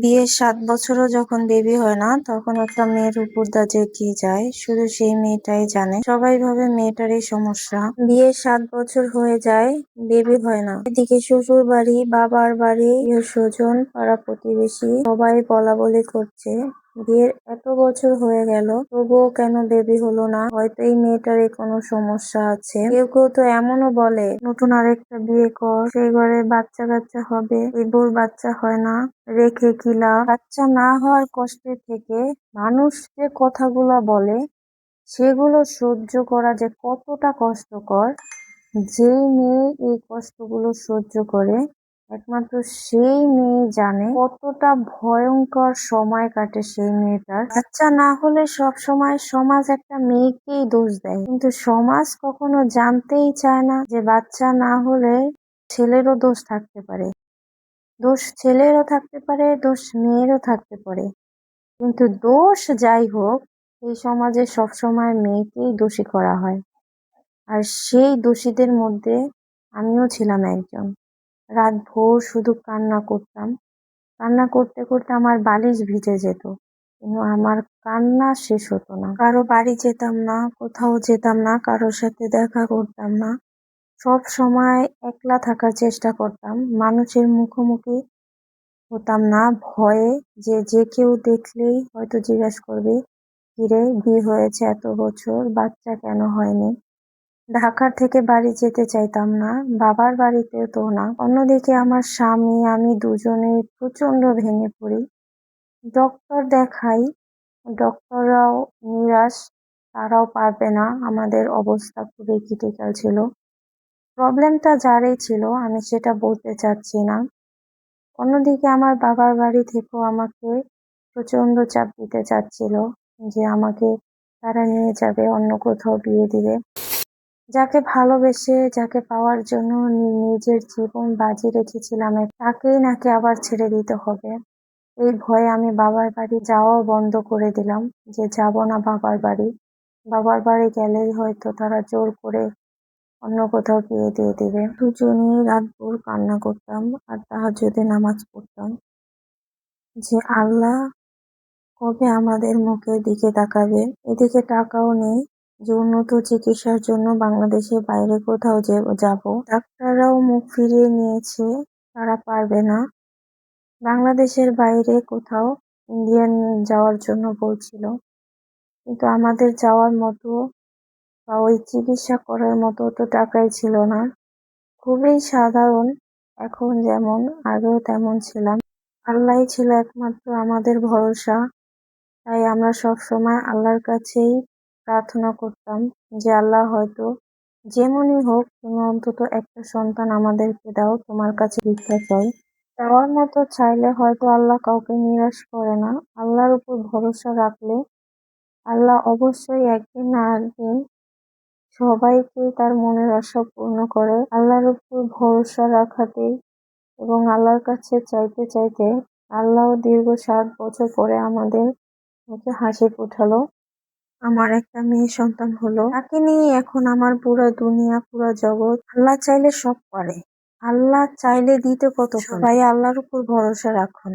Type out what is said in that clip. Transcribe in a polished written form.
বিয়ের ৭ বছরও যখন বেবি হয় না, তখন একটা মেয়ের উপর দা যে কি যায়, শুধু সেই মেয়েটাই জানে। সবাই ভাবে মেয়েটারই সমস্যা। বিয়ের ৭ বছর হয়ে যায়, বেবি হয় না। এদিকে শ্বশুর বাড়ি, বাবার বাড়ি, স্বজন, পাড়া প্রতিবেশী সবাই বলা বলি করছে বিয়ের এত বছর হয়ে গেল, তবুও কেন বেবি হলো না। হয়তো এই মেয়েটারই কোনো সমস্যা আছে। কেউ কেউ তো এমনও বলে, নতুন আরেকটা বিয়ে কর, সেই ঘরে বাচ্চা কাচ্চা হবে। এই বোর বাচ্চা হয় না, রেখে কি লাভ? বাচ্চা না হওয়ার কষ্টের থেকে মানুষ যে কথাগুলো বলে সেগুলো সহ্য করা যে কতটা কষ্টকর, যেই মেয়ে এই কষ্টগুলো সহ্য করে একমাত্র সেই মেয়ে জানে কতটা ভয়ঙ্কর সময় কাটে সেই মেয়েটার। বাচ্চা না হলে সব সময় সমাজ একটা মেয়েকেই দোষ দেয়, কিন্তু সমাজ কখনো জানতেই চায় না যে বাচ্চা না হলে ছেলেরও দোষ থাকতে পারে। দোষ ছেলেরও থাকতে পারে, দোষ মেয়েরও থাকতে পারে, কিন্তু দোষ যাই হোক, এই সমাজে সবসময় মেয়েকেই দোষী করা হয়। আর সেই দোষীদের মধ্যে আমিও ছিলাম একজন। রাত ভোর শুধু কান্না করতাম। কান্না করতে করতে আমার বালিশ ভিজে যেত, কিন্তু আমার কান্না শেষ হতো না। কারো বাড়ি যেতাম না, কোথাও যেতাম না, কারোর সাথে দেখা করতাম না। সব সময় একলা থাকার চেষ্টা করতাম, মানুষের মুখোমুখি হতাম না ভয়ে, যে যে কেউ দেখলেই হয়তো জিজ্ঞাসা করবে, কিরে বিয়ে হয়েছে এত বছর, বাচ্চা কেন হয়নি। ঢাকার থেকে বাড়ি যেতে চাইতাম না, বাবার বাড়িতে তো না। অন্যদিকে আমার স্বামী আমি দুজনেই প্রচন্ড ভেঙে পড়ি। ডক্টর দেখাই, ডক্টররাও নিরাশ, তারাও পারবে না, আমাদের অবস্থা খুবই ক্রিটিক্যাল ছিল। প্রবলেমটা যারই ছিল আমি সেটা বলতে চাচ্ছি না। অন্যদিকে আমার বাবার বাড়ি থেকেও আমাকে প্রচন্ড চাপ দিতে চাচ্ছিল যে আমাকে তারা নিয়ে যাবে, অন্য কোথাও বিয়ে দিবে। যাকে ভালোবেসে, যাকে পাওয়ার জন্য নিজের জীবন বাজি রেখেছিলাম, তাকেই নাকি আবার ছেড়ে দিতে হবে। এই ভয়ে আমি বাবার বাড়ি যাওয়াও বন্ধ করে দিলাম, যে যাব না বাবার বাড়ি। বাবার বাড়ি গেলেই হয়তো তারা জোর করে অন্য কোথাও বিয়ে দিয়ে দিবে। দুজনেই রাত ভোর কান্না করতাম আর তাহাজ্জুদে নামাজ পড়তাম, যে আল্লাহ কবে আমাদের মুখের দিকে তাকাবে। এদিকে টাকাও নেই যে উন্নত চিকিৎসার জন্য বাংলাদেশের বাইরে কোথাও যাব। ডাক্তাররাও মুখ ফিরিয়ে নিয়েছে, তারা পারবে না। বাংলাদেশের বাইরে কোথাও ইন্ডিয়ান যাওয়ার জন্য বলছিল, কিন্তু আমাদের যাওয়ার মতো বা ওই চিকিৎসা করার মতো তো টাকাই ছিল না। খুবই সাধারণ, এখন যেমন আগেও তেমন ছিলাম। আল্লাহই ছিল একমাত্র আমাদের ভরসা। তাই আমরা সব সময় আল্লাহর কাছেই প্রার্থনা করতাম যে আল্লাহ হয়তো যেমনই হোক, তুমি অন্তত একটা সন্তান আমাদেরকে দাও, তোমার কাছে ভিক্ষা চাই। চাওয়ার মতো চাইলে হয়তো আল্লাহ কাউকে নিরাশ করে না। আল্লাহর উপর ভরসা রাখলে আল্লাহ অবশ্যই একদিন না একদিন সবাইকেই তার মনের আশা পূর্ণ করে। আল্লাহর উপর ভরসা রাখাতেই এবং আল্লাহর কাছে চাইতে চাইতে আল্লাহ দীর্ঘ ৭ বছর পরে আমাদের মুখে হাসি ফোটালো। আমার একটা মেয়ে সন্তান হলো, তাকে নিয়ে এখন আমার পুরো দুনিয়া, পুরো জগৎ। আল্লাহ চাইলে সব পারে, আল্লাহ চাইলে দিতে কত। সবাই আল্লাহর উপর ভরসা রাখুন।